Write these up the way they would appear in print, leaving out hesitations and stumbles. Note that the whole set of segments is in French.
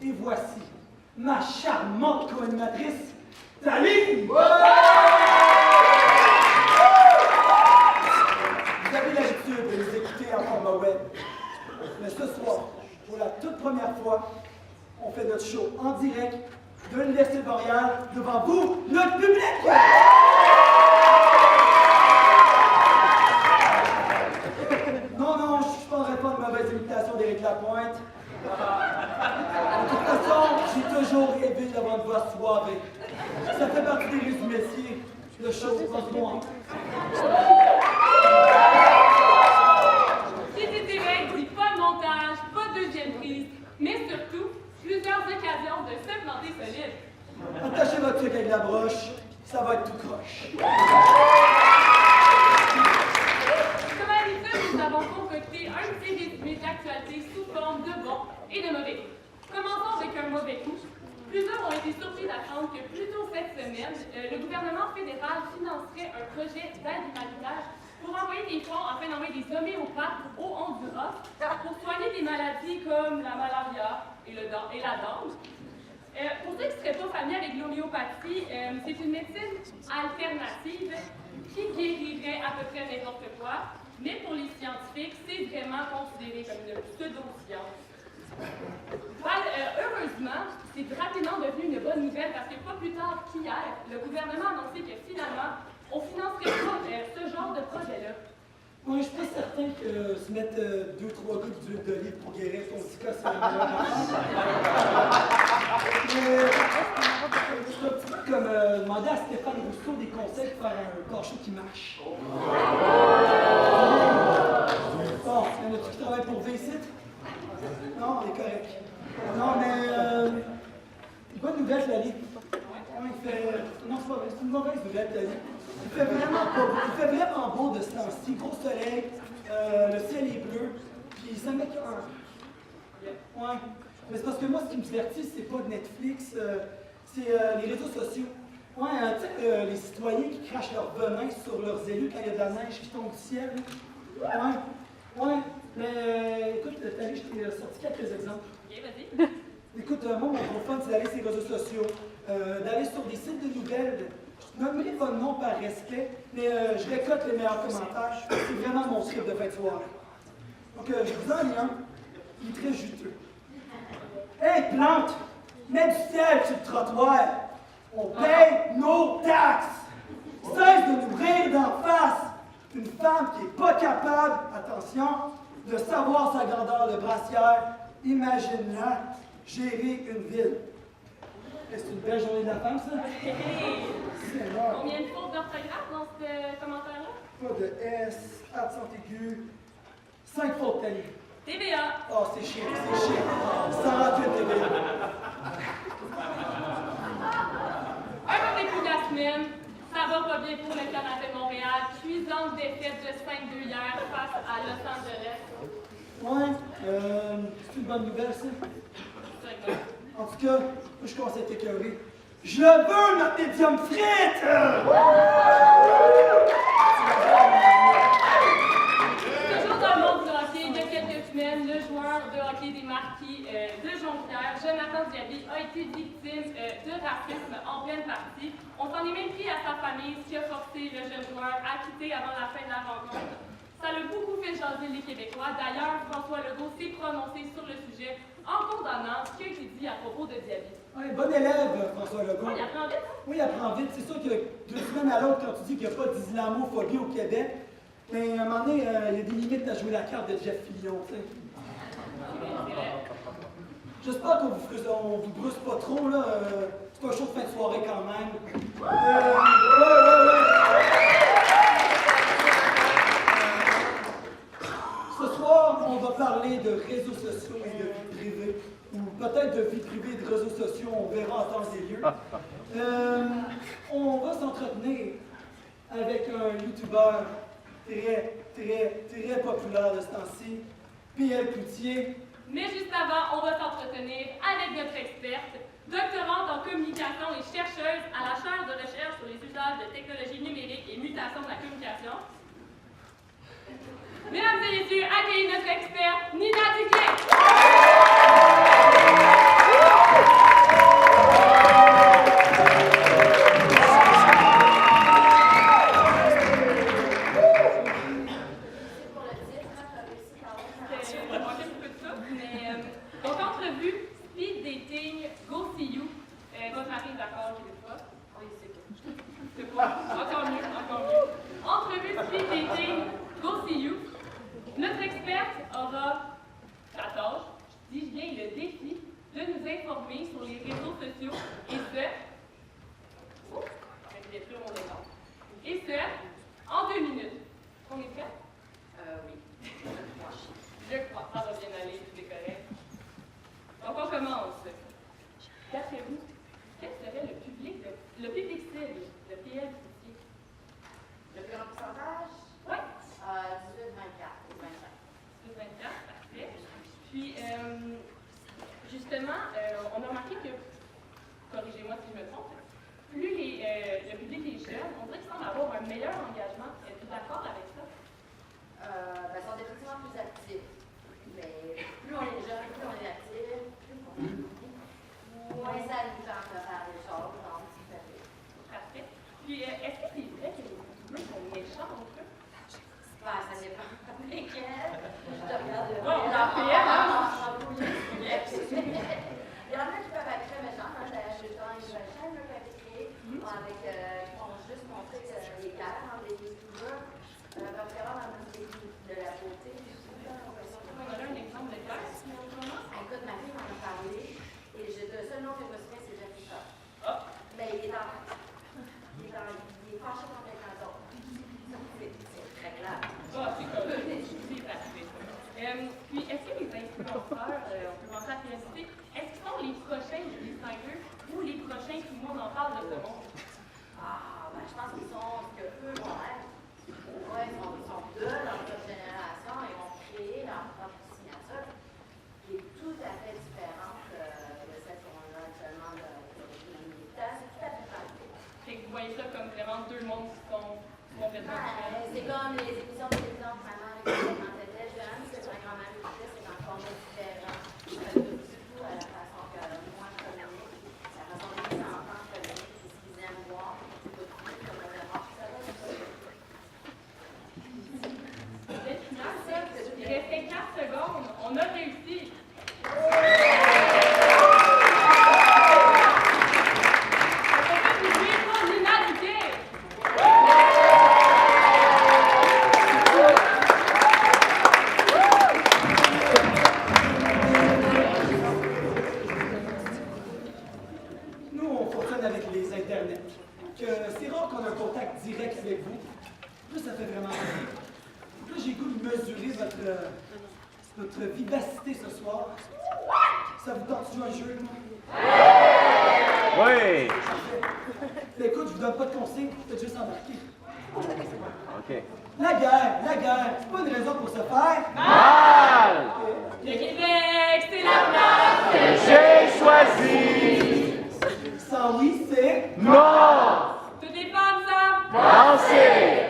Et voici ma charmante co-animatrice, Thalie! Vous avez l'habitude de les écouter en format web. Mais ce soir, pour la toute première fois, on fait notre show en direct de l'Université de Montréal devant vous, notre public! Non, je ne prendrai pas de mauvaise imitation d'Éric Lapointe. De toute façon, j'ai toujours rêvé d'avoir une voix suavée. Ça fait partie des risques du métier. Le show en noir. Qui dit direct dit pas de montage, pas de deuxième prise, mais surtout plusieurs occasions de se planter solide. Attachez votre truc avec la broche, ça va être tout croche. Comme à l'habitude, nous avons concocté un petit résumé d'actualité sous forme de bons et de mauvais coups. Commençons avec un mauvais coup. Plusieurs ont été surpris d'apprendre que plus tôt cette semaine, le gouvernement fédéral financerait un projet d'aide humanitaire pour envoyer des fonds afin d'envoyer des homéopathes au Honduras pour soigner des maladies comme la malaria et la dengue. Pour ceux qui ne seraient pas familiers avec l'homéopathie, c'est une médecine alternative qui guérirait à peu près n'importe quoi, mais pour les scientifiques, c'est vraiment considéré comme une pseudo-science. Heureusement, c'est rapidement devenu une bonne nouvelle parce que pas plus tard qu'hier, le gouvernement a annoncé que finalement, on financerait pas ce genre de projet-là. Moi, je suis pas certain que se mettre 2-3 gouttes d'huile d'olive pour guérir ton petit cas, c'est la meilleure affaire. C'est un petit peu comme demander à Stéphane Rousseau des conseils pour faire un corps-chaud qui marche. Bon, il y en a-tu qui travaillent pour V-Site? Non, on est correct. Non, mais bonne nouvelle, Lali. Non, c'est pas vrai, c'est une mauvaise nouvelle, Lali. Il fait vraiment beau de ce temps-ci. Gros soleil, le ciel est bleu, puis ça m'écoeure. Ouais. Mais c'est parce que moi, ce qui me divertit, c'est pas Netflix, c'est les réseaux sociaux. Ouais, tu sais, les citoyens qui crachent leur venin sur leurs élus quand il y a de la neige qui tombe du ciel. Ouais. Mais écoute, Thalie, je t'ai sorti quelques exemples. Ok, vas-y. Écoute, moi, mon gros fun, c'est d'aller sur les réseaux sociaux, d'aller sur des sites de nouvelles. Je nommerai pas de nom par respect, mais je récolte les meilleurs commentaires. C'est vraiment mon script de fin de soirée. Donc, je vous en lis un. Il est très juteux. Hey, plante! Mets du sel sur le trottoir! On paye nos taxes! Cesse de nous rire d'en face! Une femme qui n'est pas capable, attention, de savoir sa grandeur de brassière, imagine-la gérer une ville. C'est une belle journée de la femme, ça? C'est énorme. Combien de fautes d'orthographe dans ce commentaire-là? Pas de S, accent aigu. 5 fautes, Thalie. TVA. Oh, c'est chiant. 128 TVA. Un mauvais coup de la semaine. Ça va pas bien pour le Canadien de Montréal. Cuisante défaite de 5-2 hier face à Los Angeles. Ouais, c'est une bonne nouvelle, ça. En tout cas, moi, je commence à être écœuré. Je veux ma médium frite! Toujours dans le monde du hockey, il y a quelques semaines, le joueur de hockey des Marquis de Jonquière, Jonathan Diaby, a été victime de racisme en pleine partie. On s'en est même pris à sa famille, ce qui a forcé le jeune joueur à quitter avant la fin de la rencontre. Ça l'a beaucoup fait jaser les Québécois. D'ailleurs, François Legault s'est prononcé sur le sujet en condamnant ce qui a été dit à propos de Diaby. Ouais, bon élève, François Legault. Il apprend vite. Oui, il apprend vite. C'est sûr que 2 semaines à l'autre, quand tu dis qu'il n'y a pas d'islamophobie au Québec, mais à un moment donné, il y a des limites à jouer la carte de Jeff Fillion, tu sais. J'espère qu'on vous brusse pas trop, là. C'est un show de fin de soirée quand même. Ouais. Ce soir, on va parler de réseaux sociaux et de vie privée. Ou peut-être de vie privée et de réseaux sociaux, on verra en temps et lieu. On va s'entretenir avec un youtubeur très populaire de ce temps-ci, P.L. Cloutier. Mais juste avant, on va s'entretenir avec notre experte, doctorante en communication et chercheuse à la chaire de recherche sur les usages de technologies numériques et mutations de la communication. Mesdames et messieurs, accueillez notre experte, Nina Duquet! speed dating, go see you. Votre mari est d'accord, je ne sais pas. Oui, c'est bon. C'est pas. Encore mieux, encore mieux. Entrevue speed dating, go see you. Notre experte aura la tâche, dis-je bien le défi, de nous informer sur les réseaux sociaux et ce. Oh, je plus mon écran. Et ce, en 2 minutes. On est prêt? Oui. Je crois. Ça va bien aller, tout est correct. Donc, on commence. D'après vous, quel serait le public cible, le PL ici? Le plus grand pourcentage? Oui. 18-24 ou 25. 24, parfait. Puis, justement, on a remarqué que, corrigez-moi si je me trompe, plus le public est jeune, on dirait qu'il semble avoir un meilleur engagement. Êtes-vous d'accord avec ça? Ils sont effectivement plus actifs. Mais plus on est jeune, plus on est actif, plus on est moins ça nous tente de faire des choses. Donc, c'est fait. Parfait. Puis, est-ce que c'est vrai que les youtubeurs sont méchants entre eux? Ça dépend. Lesquels? Je te regarde. Oh, on a fait, hein? Il y en a qui peuvent être très méchants. D'ailleurs, je suis dans une chaîne qui a été créée avec, qui vont juste montrer les guerres entre les youtubeurs. Parce que vraiment, dans le de la beauté, On a un exemple de classe, si on commence. écoute, ma fille m'en a parlé, et le seul nom que je me souviens, c'est Jeffrey Shaw. Ah! Mais il est fâché contre quelqu'un d'autre. C'est très grave. Ah, c'est comme ça. C'est parfait. Puis, est-ce que les influenceurs, on peut penser à PSP, est-ce qu'ils sont les prochains du distingueux ou les prochains, tout le monde en parle de ce monde? Je pense qu'ils sont ce que eux vont être. Ouais, ils sont de notre génération, ils vont créer leur propre signature, qui est tout à fait différente de celle qu'on a actuellement de l'unité. C'est tout à fait parfait. Fait que vous voyez ça comme vraiment 2 mondes qui sont complètement différents. C'est comme les émissions de télévision de maman quand tu étais jeune, c'est ma grand-mère écoutait, c'est un format différent. Surtout à la façon que moi je communique, la façon que les enfants communiquent, c'est ce qu'ils aiment voir. Il restait 4 secondes. On a réussi. Nous, on fonctionne avec les internets. Que c'est rare qu'on ait un contact direct avec vous. Là, ça fait vraiment plaisir. Là, j'ai le goût de mesurer votre vivacité ce soir. Ça vous tente de jouer un jeu? Oui! Ben, écoute, je vous donne pas de consignes, faites juste embarquer. OK. La guerre, c'est pas une raison pour se faire. Mal! Le Québec, c'est la place. Que j'ai choisi! Sans oui, c'est... Non! Toutes les femmes savent. Pensez!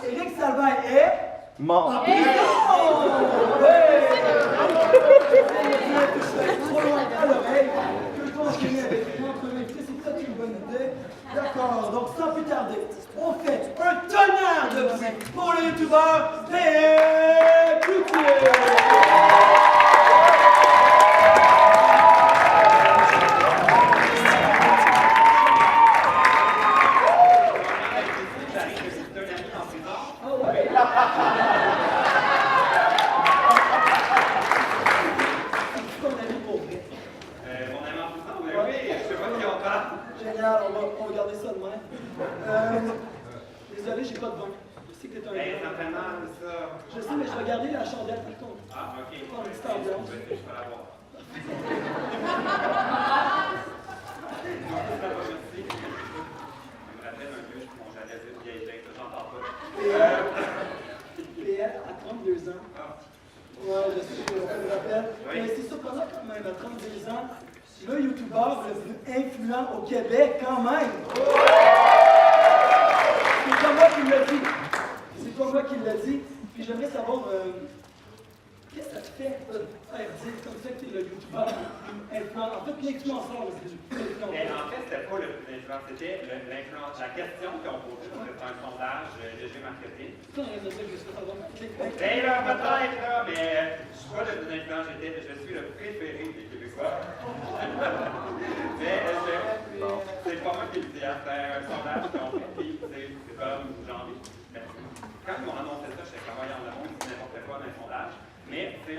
Éric Salvain est... Mort! En prison! Ouais! Trop loin à l'oreille. Peut-on enchaîner avec notre invité? C'est peut-être une bonne idée. D'accord, donc sans plus tarder, on fait un tonnerre de bruit pour le youtubeur P.L. Cloutier! Génial, on va garder ça de même. Désolé, j'ai pas de vin. Je sais que t'es un gars. Certainement, c'est ça. Je sais, mais je vais garder la chandelle par contre. Ah, ok. Pas une petite ambiance. Je peux la voir. Merci. Ça me rappelle un vieux, bon, j'allais dire vieille tête, j'en parle pas. PL à 32 ans. Ouais, je sais, on me rappelle. Oui. Mais c'est surprenant quand même, à 32 ans, le youtubeur le plus influent au Québec quand même. C'est pas moi qui l'a dit. C'est pas moi qui l'a dit. Puis j'aimerais savoir, qu'est-ce que ça te fait de faire dire comme ça que tu es le youtubeur influent? En fait, l'influenceur le plus influent. Mais en fait, c'était pas le plus influent, c'était l'influence. La question qu'on posait, c'était un sondage léger marketing. C'est ça, on vient de dire que je suis pas bon. Ben là, peut-être, là, mais je suis pas le plus influent, je suis le préféré des Québécois.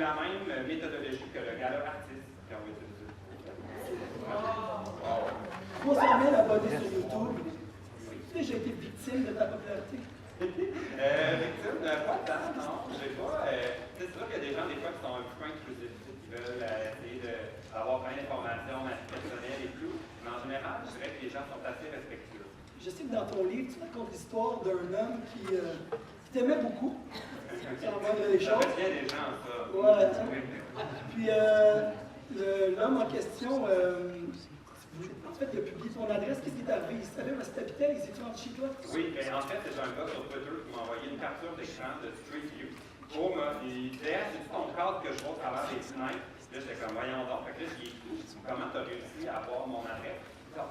la même méthodologie que le gala artiste qui ont utilisé. 300 000 abonnés sur YouTube. Tu sais, j'ai été victime de ta popularité. Victime, pas tant, non. Je sais pas. C'est sûr qu'il y a des gens, des fois, qui sont un petit peu intrusifs, qui veulent essayer d'avoir plein d'informations personnelles et tout. Mais en général, je dirais que les gens sont assez respectueux. Je sais que dans ton livre, tu racontes l'histoire d'un homme qui t'aimait beaucoup. Ça envoie des Ça choses. retient des gens, ça. Ouais. Oui. Puis l'homme en question, en fait, il a publié ton adresse. Qu'est-ce qui est arrivé? Il savait où t'habitais? Il s'est rendu chez toi? Oui, mais en fait, c'est un gars sur Twitter qui m'a envoyé une capture d'écran de Street View. Il disait, c'est ton cadre que je vois au travers des fenêtres. Là, j'étais comme, voyons donc. Fait que là, j'ai écrit, comment tu as réussi à avoir mon adresse? Ça,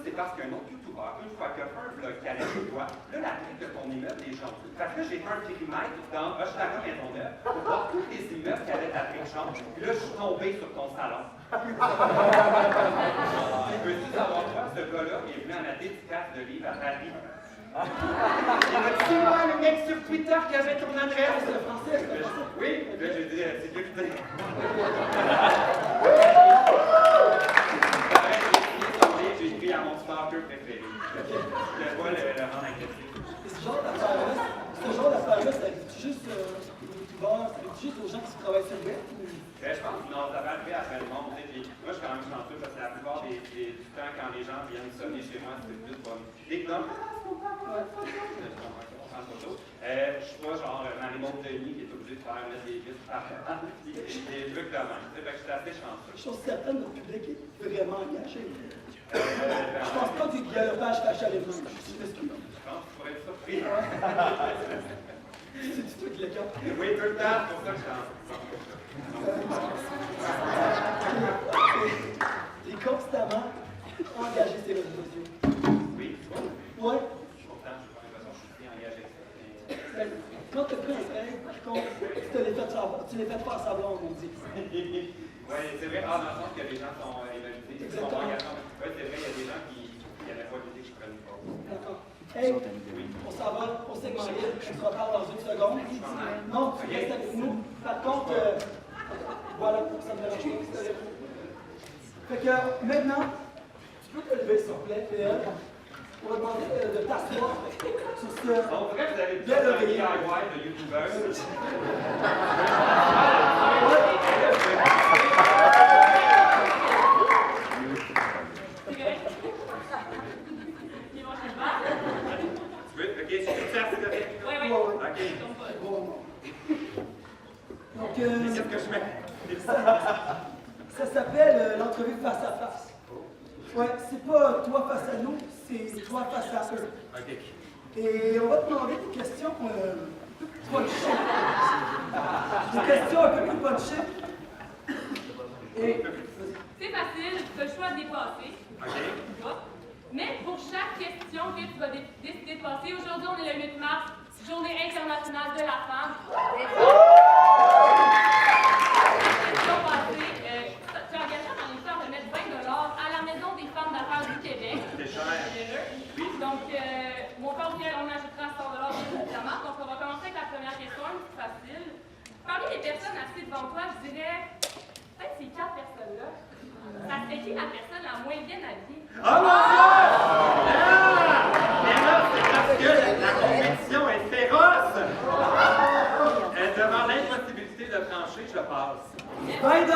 c'est parce qu'un autre YouTuber, une fois qu'il a fait un vlog qui allait chez toi, là, la clé de ton immeuble est changée. Fait que là, j'ai fait un périmètre dans Hochelaga Maisonneuve pour voir tous les immeubles qui allaient à chambre. Puis là, je suis tombé sur ton salon. Peux-tu savoir quoi? Ce gars-là, il est venu à ma dédicace de livre à Paris. Il m'a dit, c'est moi, le mec sur Twitter qui avait ton adresse. C'est le français, c'est le français. Oui, là, j'ai dit, c'est sécurité. J'ai écrit à mon stalker préféré. Je voulais pas le rendre agressif. Et ce genre d'affaires-là, ça arrive juste aux youtubeurs, ça arrive juste aux gens qui travaillent sur le web? Je pense que non, ça va arriver après le monde. Puis, moi, je suis quand même chanceux parce que la plupart du temps, quand les gens viennent sonner chez moi, c'est plus bon. Dès que non, je suis pas genre Marie-Maud Denis qui est obligée de faire mettre des vis partout, des trucs de même. Fait que je suis assez chanceux. Chose certaine, notre public est vraiment engagé. Je Je pense pas qu'il y a le page caché à l'époque. Je m'excuse. pense que tu pourrais être surpris. C'est du truc, les gars. Oui, tout le temps, c'est pour ça que je suis T'es constamment engagé sur les réseaux sociaux. Oui, Ouais. pourtant, je suis pas l'impression que je suis engagé. Quand tu as pris un break, par contre, tu l'as fait faire savoir, on dit. Oui, c'est vrai, dans le sens que les gens sont évalués, ils sont engagés. Oui, c'est vrai, il y a des gens qui n'avaient pas l'idée que je prenne une pause. D'accord. Hey, on s'en va au segment libre. Je te reparle dans une seconde. Non, tu restes avec nous. Par contre, voilà, ça me dérange pas. Fait que maintenant, tu peux te lever, s'il te plaît, PL. On va demander de t'asseoir sur ce. On dirait que vous avez Bien un oreiller. DIY de YouTubeurs. Ils vont chez pas. Tu veux? Ok, c'est tout ça, c'est correct. Oui, oui. Ouais, ouais. Ok. Ils sont pas. Bon. Donc, Qu'est-ce que je fais? ça s'appelle l'entrevue face à face. Ouais, c'est pas toi face à nous, c'est toi face à eux. Ok. Et on va te demander des questions un peu plus punchées. Des questions un peu plus punchées. Et. C'est facile, tu as le choix de dépasser. Ok. Mais pour chaque question que tu vas décider de passer, aujourd'hui on est le 8 mars, journée internationale de la femme. Tu as engagé en histoire de mettre 20 $ à la Maison des femmes d'affaires du Québec. C'est cher. Donc, mon père on ajoutera 100 $, évidemment. Donc, on va commencer avec la première question, une petite facile. Parmi les personnes assises devant toi, je dirais, peut-être ces 4 personnes-là, ça serait qui la personne la moins bien habillée? Oh mon Dieu! Mais là, c'est parce que la compétition est féroce! Devant l'impossibilité de trancher, je passe. 20 $!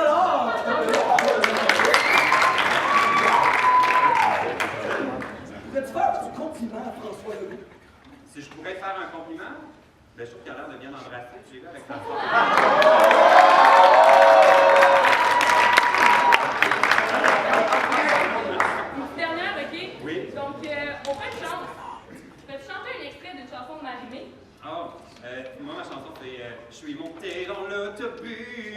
Pourrais-tu faire un compliment à François Legault? Si je pourrais te faire un compliment, ben, je trouve qu'il a l'air de bien embrasser. Tu es là avec ta Une dernière, OK? Oui. Donc, on fait une chance. Peux-tu chanter un extrait d'une chanson de Marie-Mé? Oh, moi, ma chanson, c'est Je suis monté dans l'autobus.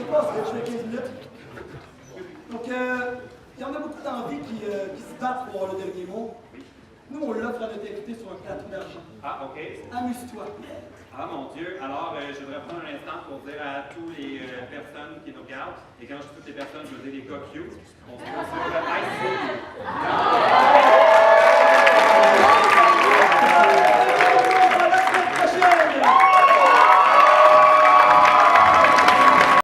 sais pas, je fais 15 minutes. Donc, il y en a beaucoup d'envie qui se battent pour avoir le dernier mot. Nous, on l'offre à notre invité sur un plateau d'argent. Ah, OK. Amuse-toi. Ah, mon Dieu. Alors, je voudrais prendre un instant pour dire à toutes les personnes qui nous regardent, et quand je dis toutes les personnes, je veux dire les coquillots, on se voit sur le ice.